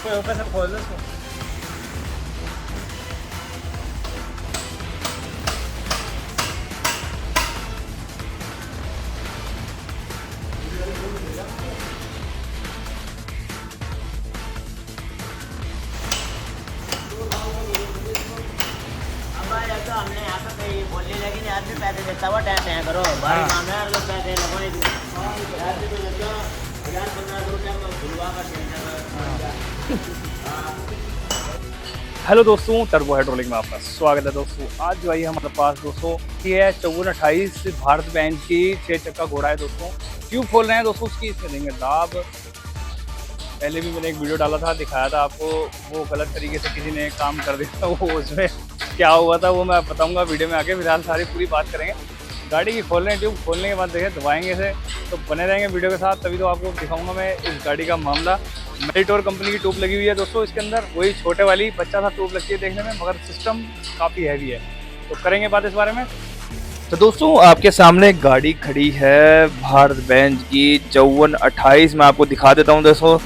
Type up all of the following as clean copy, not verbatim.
ऊपर से खोल दो इसको। हमने यहाँ पे कहीं बोलने लगी नहीं, आदमी पैसे देता हुआ टाइम पे करो भारी काम है, लोग पैसे लगवाने के हेलो दोस्तों, टर्बो हाइड्रोलिक में आपका स्वागत है दोस्तों। आज जो आई हमारे पास दोस्तों ये है 5428 भारत बेंज की 6 चक्का घोड़ा है दोस्तों। ट्यूब खोल रहे हैं दोस्तों उसकी, इसमें देंगे दाब। पहले भी मैंने एक वीडियो डाला था, दिखाया था आपको, वो गलत तरीके से किसी ने काम कर दिया था। वो उसमें क्या हुआ था वो मैं बताऊंगा वीडियो में आके। फिलहाल सारी पूरी बात करेंगे गाड़ी की। खोल रहे हैं ट्यूब, खोलने के बाद देखें दबाएंगे इसे, तो बने रहेंगे वीडियो के साथ, तभी तो आपको दिखाऊंगा मैं इस गाड़ी का मामला। मेरिटोर कंपनी की ट्यूब लगी हुई है दोस्तों इसके अंदर, वही छोटे वाली बच्चा सा ट्यूब लगती है देखने में, मगर सिस्टम काफ़ी हैवी है। तो करेंगे बात इस बारे में। तो दोस्तों आपके सामने गाड़ी खड़ी है भारत बेंज की 5428। मैं आपको दिखा देता हूँ दोस्तों।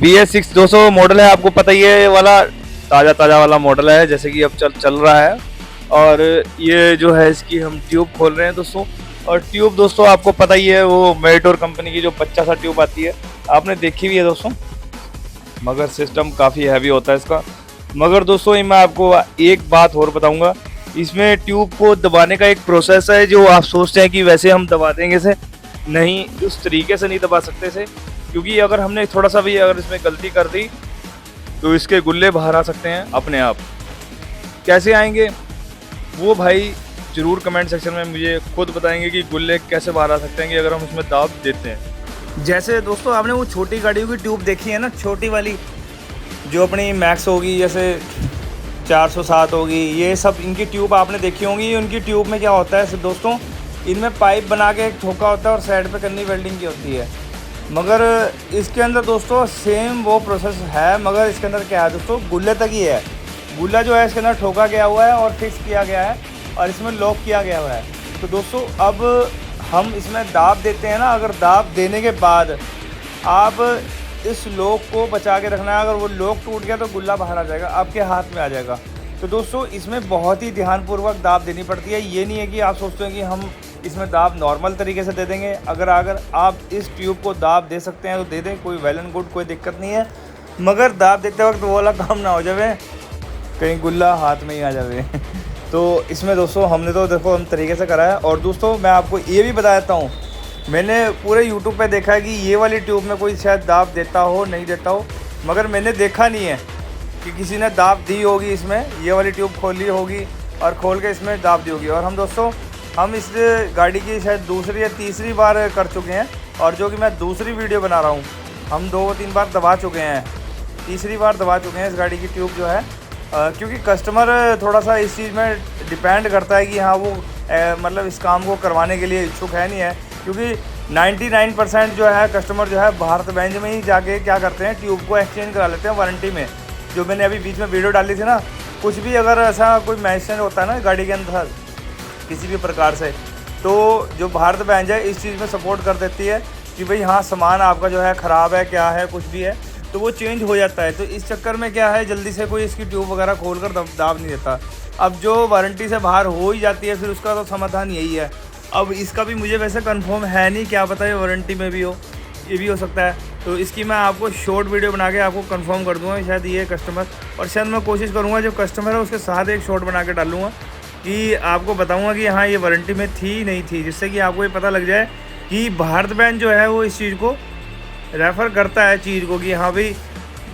BS6 200 मॉडल है, आपको पता ही है, ये वाला ताज़ा वाला मॉडल है, जैसे कि अब चल रहा है। और ये जो है इसकी हम ट्यूब खोल रहे हैं दोस्तों। और ट्यूब दोस्तों आपको पता ही है, वो मेरिटोर कंपनी की जो बच्चा सा ट्यूब आती है, आपने देखी भी है दोस्तों, मगर सिस्टम काफ़ी हैवी होता है इसका। मगर दोस्तों ये मैं आपको एक बात और बताऊंगा, इसमें ट्यूब को दबाने का एक प्रोसेस है। जो आप सोचते हैं कि वैसे हम दबा देंगे इसे, नहीं, उस तरीके से नहीं दबा सकते इसे, क्योंकि अगर हमने थोड़ा सा भी अगर इसमें गलती कर दी तो इसके गुल्ले बाहर आ सकते हैं अपने आप। कैसे आएंगे वो भाई ज़रूर कमेंट सेक्शन में मुझे खुद बताएंगे कि गुल्ले कैसे बाहर आ सकते हैं कि अगर हम उसमें दाब देते हैं। जैसे दोस्तों आपने वो छोटी गाड़ियों की ट्यूब देखी है ना, छोटी वाली जो अपनी मैक्स होगी, जैसे 407 होगी, ये सब इनकी ट्यूब आपने देखी होंगी। उनकी ट्यूब में क्या होता है दोस्तों, इनमें पाइप बना के एक ठोका होता है और साइड पे करनी वेल्डिंग की होती है। मगर इसके अंदर दोस्तों सेम वो प्रोसेस है, मगर इसके अंदर क्या है दोस्तों, गुल्ले तक ही है। गुल्ला जो है इसके अंदर ठोका गया हुआ है और फिक्स किया गया है और इसमें लॉक किया गया हुआ है। तो दोस्तों अब हम इसमें दाब देते हैं ना, अगर दाब देने के बाद आप इस लॉक को बचा के रखना है। अगर वो लॉक टूट गया तो गुल्ला बाहर आ जाएगा, आपके हाथ में आ जाएगा। तो दोस्तों इसमें बहुत ही ध्यानपूर्वक दाब देनी पड़ती है। ये नहीं है कि आप सोचते हैं कि हम इसमें दाब नॉर्मल तरीके से दे देंगे। अगर आप इस ट्यूब को दाब दे सकते हैं तो दे दें, कोई वेल एंड गुड, कोई दिक्कत नहीं है। मगर दाब देते वक्त वो वाला काम ना हो जाए कहीं गुल्ला हाथ में ही आ जाए। तो इसमें दोस्तों हमने तो देखो हम तरीके से करा है। और दोस्तों मैं आपको ये भी बता देता हूँ, मैंने पूरे यूट्यूब पे देखा है कि ये वाली ट्यूब में कोई शायद दाब देता हो नहीं देता हो, मगर मैंने देखा नहीं है कि किसी ने दाब दी होगी इसमें। ये वाली ट्यूब खोली होगी और खोल के इसमें दाब दी होगी। और हम दोस्तों हम इस गाड़ी की शायद दूसरी या तीसरी बार कर चुके हैं, और जो कि मैं दूसरी वीडियो बना रहा हूँ, हम 2-3 बार दबा चुके हैं, तीसरी बार दबा चुके हैं इस गाड़ी की ट्यूब जो है। क्योंकि कस्टमर थोड़ा सा इस चीज़ में डिपेंड करता है कि हाँ वो मतलब इस काम को करवाने के लिए इच्छुक है नहीं है। क्योंकि 99% जो है कस्टमर जो है भारत बेंज में ही जाके क्या करते हैं, ट्यूब को एक्सचेंज करा लेते हैं वारंटी में। जो मैंने अभी बीच में वीडियो डाली थी ना, कुछ भी अगर ऐसा कोई मैसेज होता है ना गाड़ी के अंदर किसी भी प्रकार से, तो जो भारत बेंज है इस चीज़ में सपोर्ट कर देती है कि भाई हाँ सामान आपका जो है ख़राब है, क्या है, कुछ भी है, तो वो चेंज हो जाता है। तो इस चक्कर में क्या है, जल्दी से कोई इसकी ट्यूब वगैरह खोलकर दाब नहीं देता। अब जो वारंटी से बाहर हो ही जाती है फिर उसका तो समाधान यही है। अब इसका भी मुझे वैसे कंफर्म है नहीं, क्या पता ये वारंटी में भी हो, ये भी हो सकता है। तो इसकी मैं आपको शॉर्ट वीडियो बना के आपको कंफर्म कर दूंगा शायद ये कस्टमर, और शायद मैं कोशिश करूँगा जो कस्टमर है उसके साथ एक शॉर्ट बना के डालूँगा कि आपको बताऊँगा कि हाँ ये वारंटी में थी नहीं थी, जिससे कि आपको ये पता लग जाए कि भारत बेंज जो है वो इस चीज़ को रेफ़र करता है चीज़ को, कि हाँ भाई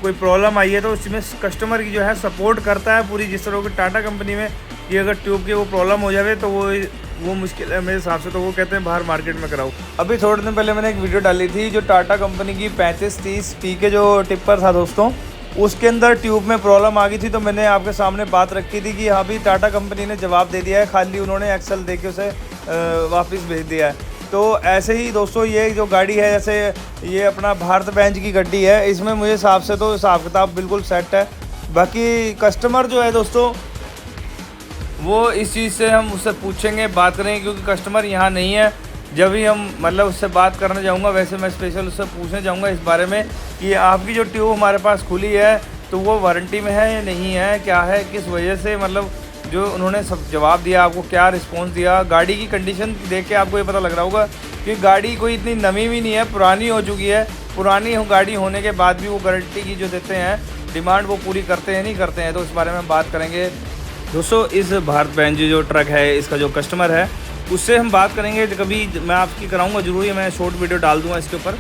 कोई प्रॉब्लम आई है तो उसमें कस्टमर की जो है सपोर्ट करता है पूरी। जिस तरह की टाटा कंपनी में कि अगर ट्यूब की वो प्रॉब्लम हो जाए तो वो मुश्किल है मेरे हिसाब से, तो वो कहते हैं बाहर मार्केट में कराओ। अभी थोड़े दिन पहले मैंने एक वीडियो डाली थी जो टाटा कंपनी की 3530 T के जो टिप्पर था दोस्तों, उसके अंदर ट्यूब में प्रॉब्लम आ गई थी। तो मैंने आपके सामने बात रखी थी कि हाँ भाई टाटा कंपनी ने जवाब दे दिया है, खाली उन्होंने एक्सेल दे के उसे वापस भेज दिया है। तो ऐसे ही दोस्तों ये जो गाड़ी है, जैसे ये अपना भारत बेंज की गाड़ी है, इसमें मुझे हिसाब से तो हिसाब किताब बिल्कुल सेट है। बाकी कस्टमर जो है दोस्तों वो इस चीज़ से हम उससे पूछेंगे, बात करेंगे, क्योंकि कस्टमर यहाँ नहीं है। जब भी हम मतलब उससे बात करने जाऊंगा, वैसे मैं स्पेशल उससे पूछने जाऊंगा इस बारे में कि आपकी जो ट्यूब हमारे पास खुली है तो वो वारंटी में है या नहीं है, क्या है, किस वजह से, मतलब जो उन्होंने सब जवाब दिया आपको, क्या रिस्पांस दिया। गाड़ी की कंडीशन देख के आपको ये पता लग रहा होगा कि गाड़ी कोई इतनी नवी भी नहीं है, पुरानी हो चुकी है। पुरानी गाड़ी होने के बाद भी वो गारंटी की जो देते हैं डिमांड वो पूरी करते हैं नहीं करते हैं, तो इस बारे में हम बात करेंगे। दोस्तों इस भारत बेंज जो ट्रक है, इसका जो कस्टमर है उससे हम बात करेंगे। कभी मैं आपकी कराऊंगा ज़रूर, ही मैं शॉर्ट वीडियो डाल दूंगा इसके ऊपर,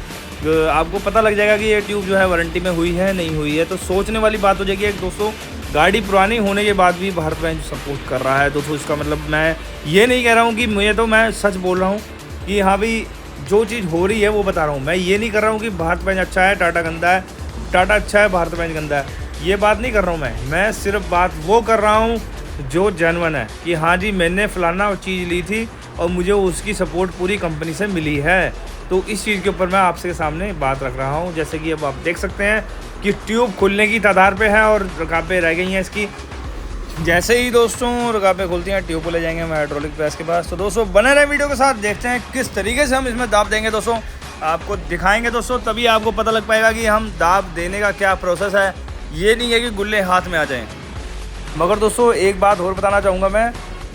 आपको पता लग जाएगा कि ये ट्यूब जो है वारंटी में हुई है नहीं हुई है। तो सोचने वाली बात हो जाएगी एक दोस्तों, गाड़ी पुरानी होने के बाद भी भारत बेंज सपोर्ट कर रहा है। दोस्तों इसका मतलब मैं ये नहीं कह रहा हूँ कि मुझे, तो मैं सच बोल रहा हूँ कि हाँ भाई जो चीज़ हो रही है वो बता रहा हूँ। मैं ये नहीं कर रहा हूँ कि भारत बेंज अच्छा है टाटा गंदा है, टाटा अच्छा है भारत बेंज गंदा है, ये बात नहीं कर रहा हूँ। मैं सिर्फ बात वो कर रहा हूँ जो जेन्युइन है कि हाँ जी मैंने फ़लाना चीज़ ली थी और मुझे उसकी सपोर्ट पूरी कंपनी से मिली है। तो इस चीज़ के ऊपर मैं आपके सामने बात रख रहा हूँ। जैसे कि अब आप देख सकते हैं कि ट्यूब खुलने की तादार पे है और रकाबें रह गई हैं इसकी। जैसे ही दोस्तों रकाबें खुलती हैं ट्यूब को ले जाएंगे हम हाइड्रोलिक प्रेस के पास। तो दोस्तों बने रहे वीडियो के साथ, देखते हैं किस तरीके से हम इसमें दाब देंगे। दोस्तों आपको दिखाएंगे दोस्तों, तभी आपको पता लग पाएगा कि हम दाब देने का क्या प्रोसेस है। ये नहीं है कि गुल्ले हाथ में आ जाएँ। मगर दोस्तों एक बात और बताना चाहूँगा मैं,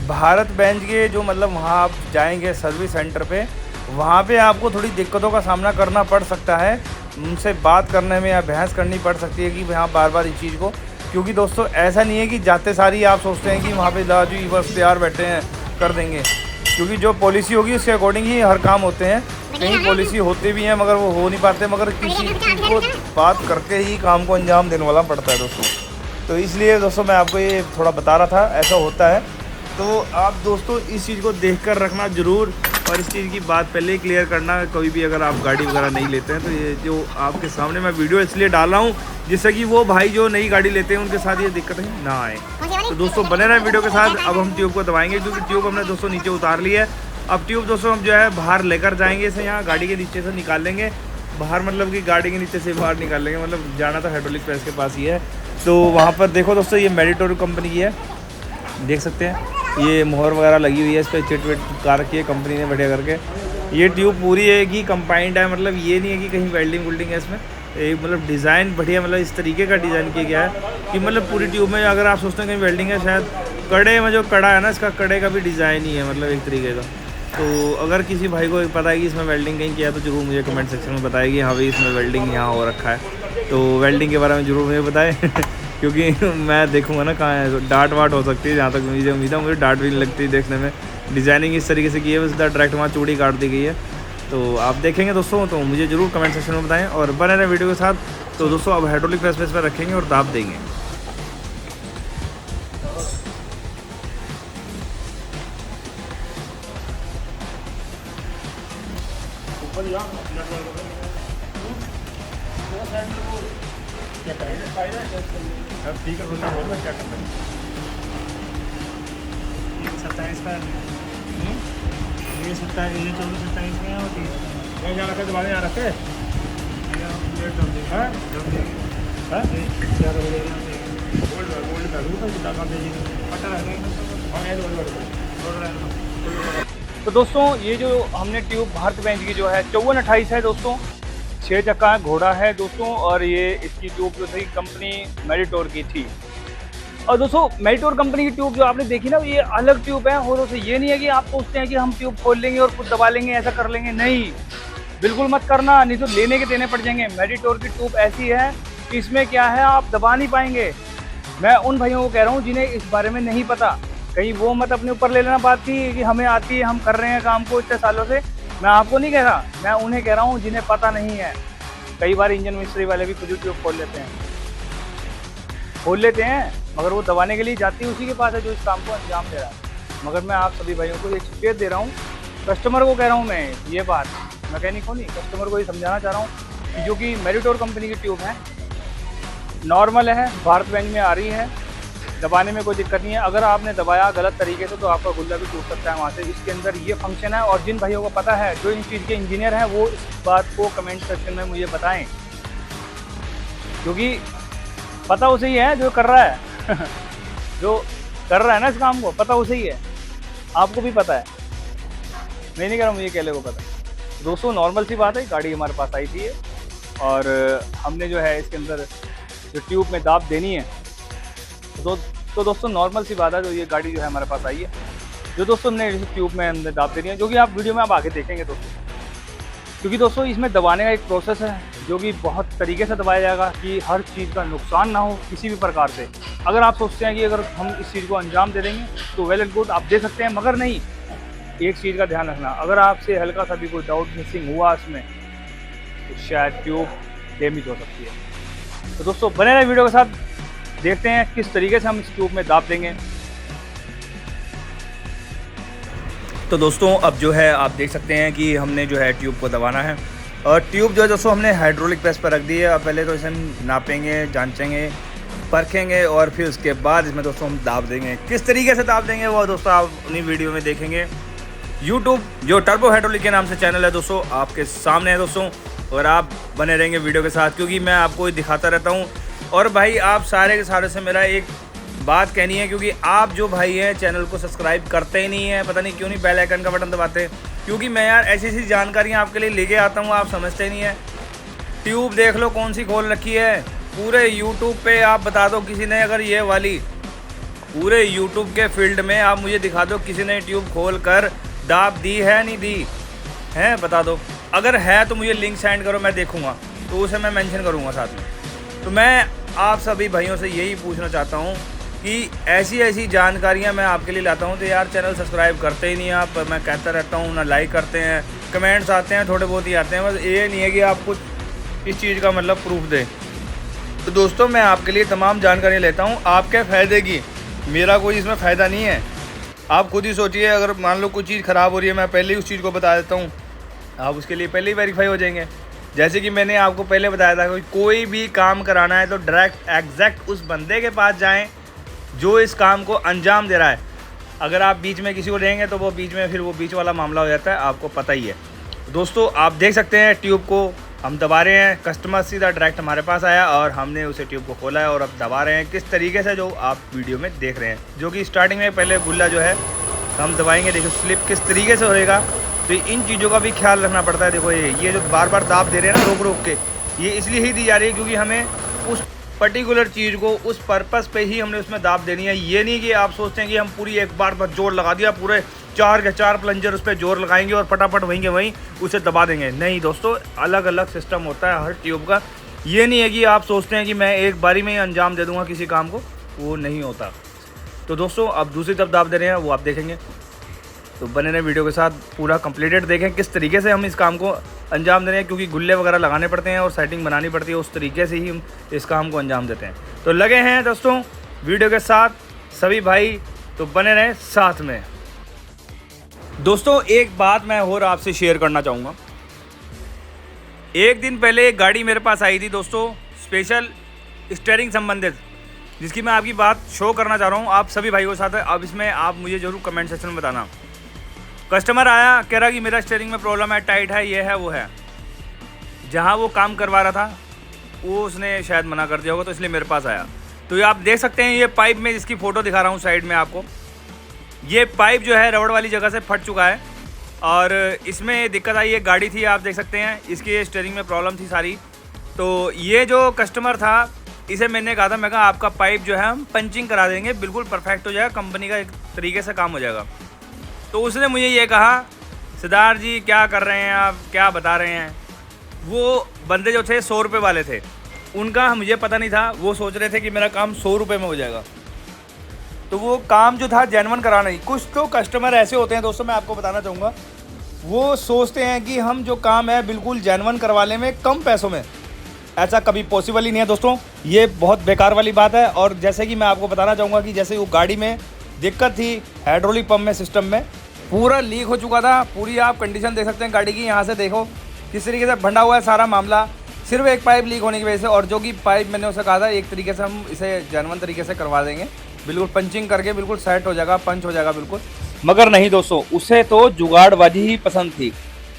भारत बेंज के जो मतलब वहाँ आप जाएंगे सर्विस सेंटर पे, वहाँ पे आपको थोड़ी दिक्कतों का सामना करना पड़ सकता है। उनसे बात करने में या बहस करनी पड़ सकती है कि हाँ बार बार इस चीज़ को, क्योंकि दोस्तों ऐसा नहीं है कि जाते सारी आप सोचते हैं कि वहाँ पे लाजू बस तैयार बैठे हैं कर देंगे, क्योंकि जो पॉलिसी होगी उसके अकॉर्डिंग ही हर काम होते हैं। कहीं पॉलिसी होती भी हैं मगर वो हो नहीं पाते, मगर किसी चीज़ को बात करके ही काम को अंजाम देने वाला पड़ता है दोस्तों। तो इसलिए दोस्तों मैं आपको ये थोड़ा बता रहा था ऐसा होता है। तो आप दोस्तों इस चीज़ को देख कर रखना ज़रूर, और इस चीज़ की बात पहले ही क्लियर करना कोई भी अगर आप गाड़ी वगैरह नहीं लेते हैं। तो ये जो आपके सामने मैं वीडियो इसलिए डाल रहा हूँ जिससे कि वो भाई जो नई गाड़ी लेते हैं उनके साथ ये दिक्कतें ना आए। तो दोस्तों बने रहें वीडियो के साथ। अब हम ट्यूब को दबाएंगे क्योंकि ट्यूब हमने दोस्तों नीचे उतार ली है। अब ट्यूब दोस्तों हम जो है बाहर लेकर जाएंगे इसे, यहाँ गाड़ी के नीचे से निकाल लेंगे बाहर, मतलब कि गाड़ी के नीचे से बाहर निकाल लेंगे। मतलब जाना तो हाइड्रोलिक प्रेस के पास ही है। तो वहाँ पर देखो दोस्तों ये मेडिटोर कंपनी की है, देख सकते हैं ये मोहर वगैरह लगी हुई है, इस पर चिट विट कार रखी है कंपनी ने बढ़िया करके। ये ट्यूब पूरी है कि कंबाइंड है, मतलब ये नहीं है कि कहीं वेल्डिंग वुल्डिंग है इसमें। एक मतलब डिज़ाइन बढ़िया, मतलब इस तरीके का डिज़ाइन किया गया है कि मतलब पूरी ट्यूब में अगर आप सोचते हैं कहीं वेल्डिंग है, शायद कड़े में जो कड़ा है ना इसका, कड़े का भी डिज़ाइन ही है मतलब एक तरीके का। तो अगर किसी भाई को पता है कि इसमें वेल्डिंग कहीं किया है तो ज़रूर मुझे कमेंट सेक्शन में बताएगी हाँ भाई इसमें वेल्डिंग यहाँ हो रखा है। तो वेल्डिंग के बारे में ज़रूर मुझे बताएं क्योंकि मैं देखूंगा ना कहाँ है। डांट वाट हो सकती है, जहाँ तक मुझे उम्मीद है, मुझे डांट भी नहीं लगती देखने में। डिज़ाइनिंग इस तरीके से की है, बस डायरेक्ट वहाँ चूड़ी काट दी गई है। तो आप देखेंगे दोस्तों तो मुझे ज़रूर कमेंट सेक्शन में बताएं और बने रहें वीडियो के साथ। तो दोस्तों अब हाइड्रोलिक प्रेस पे रखेंगे और दाब देंगे। अब ठीक है, क्या करना है 27 का, ये 27, ये 24-27 में है और 30 यहाँ रखे दोबारा यहाँ रखे तो दोस्तों ये जो हमने ट्यूब भारत बेंज की जो है 5428 है दोस्तों, 6 चक्का घोड़ा है दोस्तों, और ये इसकी ट्यूब जो थी कंपनी मेडिटोर की थी। और दोस्तों मेडिटोर कंपनी की ट्यूब जो आपने देखी ना, ये अलग ट्यूब है और दोस्तों ये नहीं है कि आप सोचते हैं कि हम ट्यूब खोल लेंगे और खुद दबा लेंगे, ऐसा कर लेंगे, नहीं बिल्कुल मत करना, नहीं तो लेने के देने पड़ जाएंगे। मेडिटोर की ट्यूब ऐसी है कि इसमें क्या है आप दबा नहीं पाएंगे। मैं उन भाइयों को कह रहा हूँ जिन्हें इस बारे में नहीं पता, कहीं वो मत अपने ऊपर ले लेना बात की हमें आती है, हम कर रहे हैं काम को इतने सालों से। मैं आपको नहीं कह रहा, मैं उन्हें कह रहा हूँ जिन्हें पता नहीं है। कई बार इंजन मिस्त्री वाले भी खुद ट्यूब खोल लेते हैं मगर वो दबाने के लिए जाती है उसी के पास है जो इस काम को अंजाम दे रहा है। मगर मैं आप सभी भाइयों को एक शिकायत दे रहा हूँ, कस्टमर को कह रहा हूँ मैं ये बात, मैकेनिक को नहीं, कस्टमर को ये समझाना चाह रहा हूँ कि जो कि मेडिटोर कंपनी की ट्यूब है, नॉर्मल है, भारत बेंज में आ रही है, दबाने में कोई दिक्कत नहीं है। अगर आपने दबाया गलत तरीके से तो आपका गुल्ला भी टूट सकता है वहाँ से। इसके अंदर ये फंक्शन है, और जिन भाइयों को पता है, जो इन चीज़ के इंजीनियर हैं, वो इस बात को कमेंट सेक्शन में मुझे बताएं, क्योंकि पता उसे ही है जो कर रहा है जो कर रहा है ना इस काम को, पता उसे ही है, आपको भी पता है। नहीं कह रहा, मुझे केले को पता। दोस्तों नॉर्मल सी बात है, गाड़ी हमारे पास आई थी और हमने जो है इसके अंदर जो ट्यूब में दाब देनी है तो दोस्तों नॉर्मल सी बात है, जो ये गाड़ी जो है हमारे पास आई है, जो दोस्तों हमने इस ट्यूब में अंदर दाब देनी है, जो कि आप वीडियो में आप आगे देखेंगे दोस्तों। क्योंकि दोस्तों इसमें दबाने का एक प्रोसेस है जो कि बहुत तरीके से दबाया जाएगा कि हर चीज़ का नुकसान ना हो किसी भी प्रकार से। अगर आप सोचते हैं कि अगर हम इस चीज़ को अंजाम दे देंगे तो वेल एंड गुड, आप दे सकते हैं, मगर नहीं, एक चीज़ का ध्यान रखना, अगर आपसे हल्का सा भी कोई डाउट मिसिंग हुआ इसमें तो शायद ट्यूब डैमेज हो सकती है। तो दोस्तों बने रहे वीडियो के साथ, देखते हैं किस तरीके से हम इस ट्यूब में दाब देंगे। तो दोस्तों अब जो है आप देख सकते हैं कि हमने जो है ट्यूब को दबाना है और ट्यूब जो है दोस्तों हमने हाइड्रोलिक प्रेस पर रख दी है। अब पहले तो इसे हम नापेंगे, जांचेंगे, परखेंगे और फिर उसके बाद इसमें दोस्तों हम दाब देंगे। किस तरीके से दाब देंगे वो दोस्तों आप अपनी वीडियो में देखेंगे। यूट्यूब जो टर्बो हाइड्रोलिक के नाम से चैनल है दोस्तों आपके सामने है दोस्तों, और आप बने रहेंगे वीडियो के साथ क्योंकि मैं आपको दिखाता रहता हूँ। और भाई आप सारे के सारे से मेरा एक बात कहनी है, क्योंकि आप जो भाई हैं चैनल को सब्सक्राइब करते ही नहीं है, पता नहीं क्यों नहीं बेल आइकन का बटन दबाते, क्योंकि मैं यार ऐसी ऐसी जानकारियाँ आपके लिए लेके आता हूँ, आप समझते ही नहीं है। ट्यूब देख लो कौन सी खोल रखी है, पूरे यूट्यूब पे आप बता दो किसी ने, अगर ये वाली पूरे यूट्यूब के फील्ड में आप मुझे दिखा दो किसी ने ट्यूब खोल कर दाब दी है नहीं दी है, बता दो। अगर है तो मुझे लिंक सेंड करो, मैं देखूँगा तो उसे मैं मेंशन करूँगा साथ में। तो मैं आप सभी भाइयों से यही पूछना चाहता हूँ कि ऐसी ऐसी जानकारियाँ मैं आपके लिए लाता हूँ, तो यार चैनल सब्सक्राइब करते ही नहीं आप, मैं कहता रहता हूँ, ना लाइक करते हैं, कमेंट्स आते हैं थोड़े बहुत ही आते हैं, बस ये नहीं है कि आप कुछ इस चीज़ का मतलब प्रूफ दें। तो दोस्तों मैं आपके लिए तमाम जानकारियाँ लेता हूँ आपके फ़ायदे की, मेरा कोई इसमें फ़ायदा नहीं है। आप खुद ही सोचिए, अगर मान लो कोई चीज़ ख़राब हो रही है, मैं पहले ही उस चीज़ को बता देता हूँ, आप उसके लिए पहले ही वेरीफाई हो जाएंगे। जैसे कि मैंने आपको पहले बताया था कि कोई भी काम कराना है तो डायरेक्ट एग्जैक्ट उस बंदे के पास जाएं जो इस काम को अंजाम दे रहा है। अगर आप बीच में किसी को देंगे तो वो बीच में फिर वो बीच वाला मामला हो जाता है, आपको पता ही है। दोस्तों आप देख सकते हैं ट्यूब को हम दबा रहे हैं, कस्टमर सीधा डायरेक्ट हमारे पास आया और हमने उसे ट्यूब को खोला है और अब दबा रहे हैं किस तरीके से, जो आप वीडियो में देख रहे हैं। जो कि स्टार्टिंग में पहले गुल्ला जो है हम दबाएंगे, देखो स्लिप किस तरीके से होएगा, तो इन चीज़ों का भी ख्याल रखना पड़ता है। देखो ये जो बार बार दाब दे रहे हैं ना रोक रोक के, ये इसलिए ही दी जा रही है क्योंकि हमें उस पर्टिकुलर चीज़ को उस पर्पस पे ही हमने उसमें दाब देनी है। ये नहीं कि आप सोचते हैं कि हम पूरी एक बार बस जोर लगा दिया, पूरे 4 के 4 प्लंजर उस पर जोर लगाएंगे और फटाफट वहीं के वहीं उसे दबा देंगे। नहीं दोस्तों, अलग अलग सिस्टम होता है हर ट्यूब का। ये नहीं है कि आप सोचते हैं कि मैं एक बारी में ही अंजाम दे दूँगा किसी काम को, वो नहीं होता। तो दोस्तों अब दूसरी तरफ दाब दे रहे हैं, वो आप देखेंगे, तो बने रहे वीडियो के साथ, पूरा कंप्लीटेड देखें किस तरीके से हम इस काम को अंजाम दे रहे हैं, क्योंकि गुल्ले वगैरह लगाने पड़ते हैं और सेटिंग बनानी पड़ती है, उस तरीके से ही हम इस काम को अंजाम देते हैं। तो लगे हैं दोस्तों वीडियो के साथ सभी भाई, तो बने रहें साथ में। दोस्तों एक बात मैं और आपसे शेयर करना चाहूँगा। एक दिन पहले एक गाड़ी मेरे पास आई थी दोस्तों, स्पेशल स्टीयरिंग संबंधित, जिसकी मैं आपकी बात शो करना चाह रहा हूँ आप सभी भाइयों के साथ। अब इसमें आप मुझे ज़रूर कमेंट सेक्शन में बताना। कस्टमर आया, कह रहा कि मेरा स्टीयरिंग में प्रॉब्लम है, टाइट है, ये है वो है। जहाँ वो काम करवा रहा था वो उसने शायद मना कर दिया होगा, तो इसलिए मेरे पास आया। तो ये आप देख सकते हैं, ये पाइप में जिसकी फ़ोटो दिखा रहा हूँ साइड में आपको, ये पाइप जो है रबड़ वाली जगह से फट चुका है और इसमें दिक्कत आई है। गाड़ी थी, आप देख सकते हैं, इसकी स्टीयरिंग में प्रॉब्लम थी सारी। तो ये जो कस्टमर था, इसे मैंने कहा था, मैं कहा आपका पाइप जो है हम पंचिंग करा देंगे, बिल्कुल परफेक्ट हो जाएगा, कंपनी का एक तरीके से काम हो जाएगा। तो उसने मुझे ये कहा, सिद्धार्थ जी क्या कर रहे हैं आप, क्या बता रहे हैं। वो बंदे जो थे 100 रुपये वाले थे, उनका मुझे पता नहीं था, वो सोच रहे थे कि मेरा काम 100 रुपये में हो जाएगा। तो वो काम जो था जेन्युइन कराना ही। कुछ तो कस्टमर ऐसे होते हैं दोस्तों, मैं आपको बताना चाहूँगा, वो सोचते हैं कि हम जो काम है बिल्कुल जेन्युइन करवा लें में कम पैसों में। ऐसा कभी पॉसिबल ही नहीं है दोस्तों, ये बहुत बेकार वाली बात है। और जैसे कि मैं आपको बताना चाहूँगा कि जैसे वो गाड़ी में दिक्कत थी, हाइड्रोलिक पंप में, सिस्टम में पूरा लीक हो चुका था। पूरी आप कंडीशन देख सकते हैं गाड़ी की, यहाँ से देखो किस तरीके से भंडा हुआ है सारा मामला, सिर्फ एक पाइप लीक होने की वजह से। और जो कि पाइप मैंने उसे कहा था एक तरीके से हम इसे जेन्युइन तरीके से करवा देंगे, बिल्कुल पंचिंग करके बिल्कुल सेट हो जाएगा, पंच हो जाएगा बिल्कुल। मगर नहीं दोस्तों, उसे तो जुगाड़बाजी ही पसंद थी।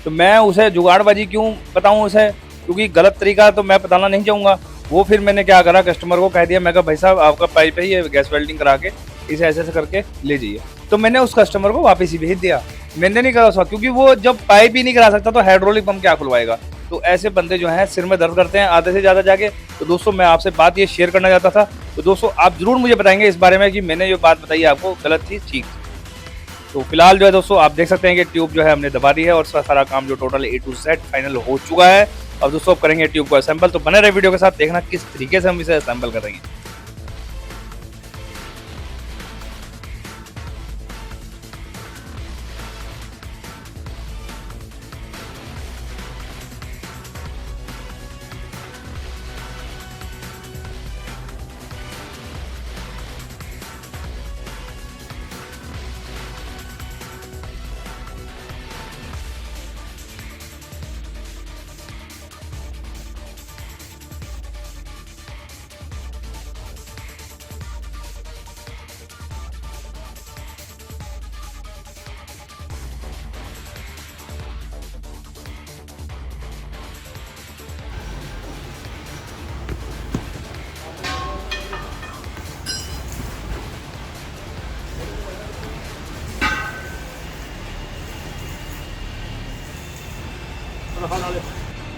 तो मैं उसे जुगाड़बाजी क्यों बताऊँ उसे, क्योंकि गलत तरीका तो मैं बताना नहीं चाहूँगा। वो फिर मैंने क्या करा, कस्टमर को कह दिया, मैं कहा भाई साहब आपका पाइप है, ये गैस वेल्डिंग करा के इसे ऐसे ऐसे करके ले जाइए। तो मैंने उस कस्टमर को वापस ही भेज दिया। मैंने नहीं करा उसका, क्योंकि वो जब पाइप ही नहीं करा सकता तो हाइड्रोलिक पंप क्या खुलवाएगा। तो ऐसे बंदे जो हैं सिर में दर्द करते हैं आधे से ज़्यादा जाके। तो दोस्तों मैं आपसे बात ये शेयर करना चाहता था। तो दोस्तों आप जरूर मुझे बताएंगे इस बारे में कि मैंने जो बात बताई आपको गलत थी ठीक थी। तो फिलहाल जो है दोस्तों आप देख सकते हैं कि ट्यूब जो है हमने दबा दी है और इसका सारा काम जो total A to Z final हो चुका है। अब दोस्तों अब करेंगे ट्यूब को असेंबल। तो बने रहे वीडियो के साथ, देखना किस तरीके से हम इसे असेंबल करेंगे।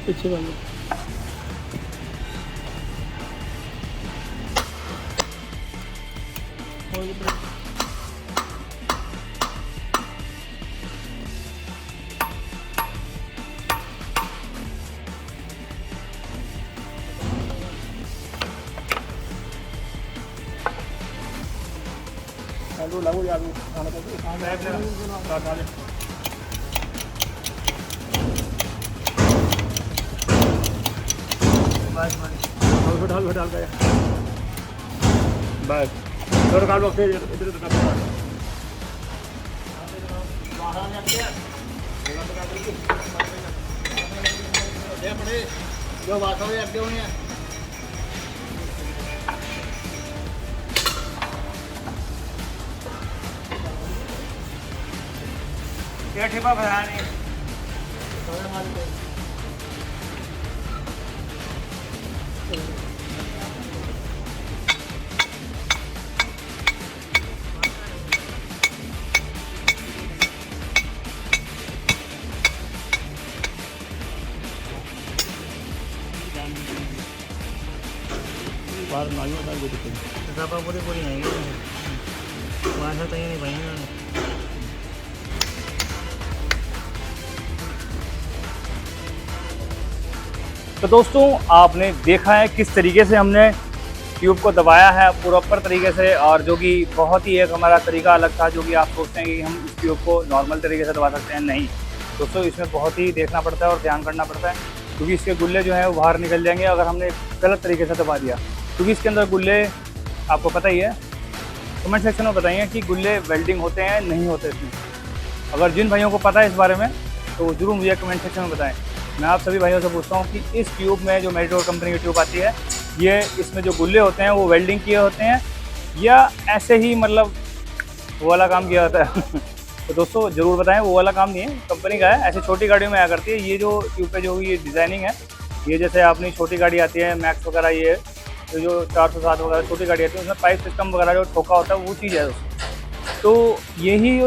पीछे वाले लागू लागू खाना चाहिए। डाल डाल गया बस थोड़ा काट फिर इधर उधर जो बात हो रही हुई है ये ठेपा भरा नहीं बाहर मालूम होता है दफा पूरी पूरी आएंगे वहाँ से तैयार नहीं पाएंगे। तो दोस्तों आपने देखा है किस तरीके से हमने ट्यूब को दबाया है प्रॉपर तरीके से, और जो कि बहुत ही एक हमारा तरीका अलग था। जो कि आप सोचते हैं कि हम इस ट्यूब को नॉर्मल तरीके से दबा सकते हैं, नहीं दोस्तों, इसमें बहुत ही देखना पड़ता है और ध्यान करना पड़ता है, क्योंकि इसके गुल्ले जो हैं वो बाहर निकल जाएंगे अगर हमने गलत तरीके से दबा दिया। क्योंकि इसके अंदर गुल्ले आपको पता ही है, कमेंट सेक्शन में बताइए कि गुल्ले वेल्डिंग होते हैं नहीं होते इसमें। अगर जिन भाइयों को पता है इस बारे में तो ज़रूर मुझे कमेंट सेक्शन में बताएं। मैं आप सभी भाइयों से पूछता हूँ कि इस ट्यूब में जो मेडिडोर कंपनी की ट्यूब आती है, ये इसमें जो गुल्ले होते हैं वो वेल्डिंग किए होते हैं या ऐसे ही मतलब वो वाला काम किया होता है तो दोस्तों ज़रूर बताएं, वो वाला काम नहीं है, कंपनी का है। ऐसे छोटी गाड़ियों में आया करती है ये जो ट्यूब पे जो ये डिज़ाइनिंग है। ये जैसे अपनी छोटी गाड़ी आती है मैक्स वगैरह, ये तो जो 407 वगैरह छोटी गाड़ी आती है उसमें पाइप सिस्टम वगैरह जो ठोका होता है वो चीज़ है दोस्तों। तो यही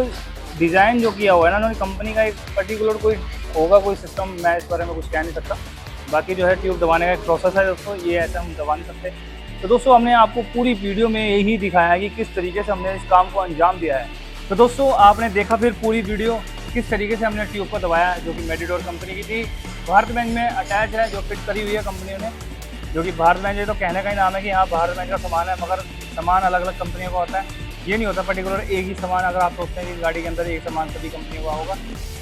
डिज़ाइन जो किया हुआ है ना उन्होंने, कंपनी का एक पर्टिकुलर कोई होगा कोई सिस्टम, मैं इस बारे में कुछ कह नहीं सकता। बाकी जो है ट्यूब दबाने का एक प्रोसेस है दोस्तों, ये ऐसा हम दबा नहीं सकते। तो दोस्तों हमने आपको पूरी वीडियो में यही दिखाया है कि किस तरीके से हमने इस काम को अंजाम दिया है। तो दोस्तों आपने देखा फिर पूरी वीडियो किस तरीके से हमने ट्यूब को दबाया है, जो कि मेडिडोर कंपनी की थी, भारत बेंच में अटैच है, जो फिट करी हुई है कंपनियों ने। जो कि भारत बेंच, तो कहने का ही नाम है कि हाँ भारत बेंच का सामान है, मगर सामान अलग अलग कंपनियों का होता है। ये नहीं होता पर्टिकुलर एक ही सामान। अगर आप सोचते हैं कि गाड़ी के अंदर एक सामान सभी कंपनियों का होगा,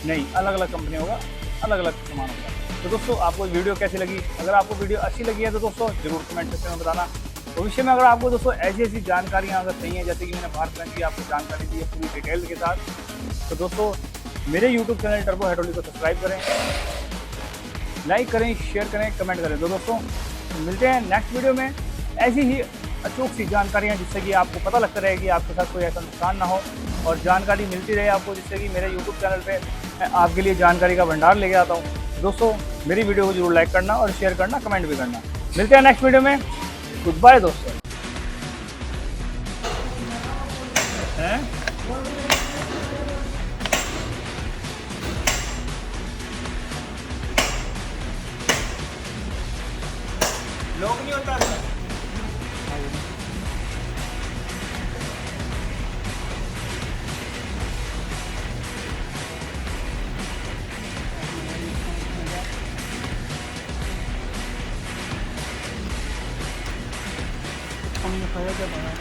नहीं, अलग अलग कंपनियों का अलग अलग सामान होता है। तो दोस्तों आपको वीडियो कैसी लगी? अगर आपको वीडियो अच्छी लगी है तो दोस्तों ज़रूर कमेंट सेक्शन में बताना। भविष्य में अगर आपको दोस्तों ऐसी ऐसी जानकारियाँ अगर चाहिए, जैसे कि मैंने भारत बेंच की आपको जानकारी दी है पूरी डिटेल के साथ, तो दोस्तों मेरे यूट्यूब चैनल टर्बो हाइड्रोलिक को सब्सक्राइब करें, लाइक करें, शेयर करें, कमेंट करें। तो दोस्तों मिलते हैं नेक्स्ट वीडियो में ऐसी ही अचूक सी जानकारियाँ, जिससे कि आपको पता लगता रहे कि आपके साथ कोई ऐसा नुकसान ना हो, और जानकारी मिलती रहे आपको, जिससे कि मेरे यूट्यूब चैनल पे मैं आपके लिए जानकारी का भंडार लेके आता हूँ। दोस्तों मेरी वीडियो को जरूर लाइक करना और शेयर करना, कमेंट भी करना। मिलते हैं नेक्स्ट वीडियो में। गुड बाय दोस्तों। हैं हमने खाया क्या पाया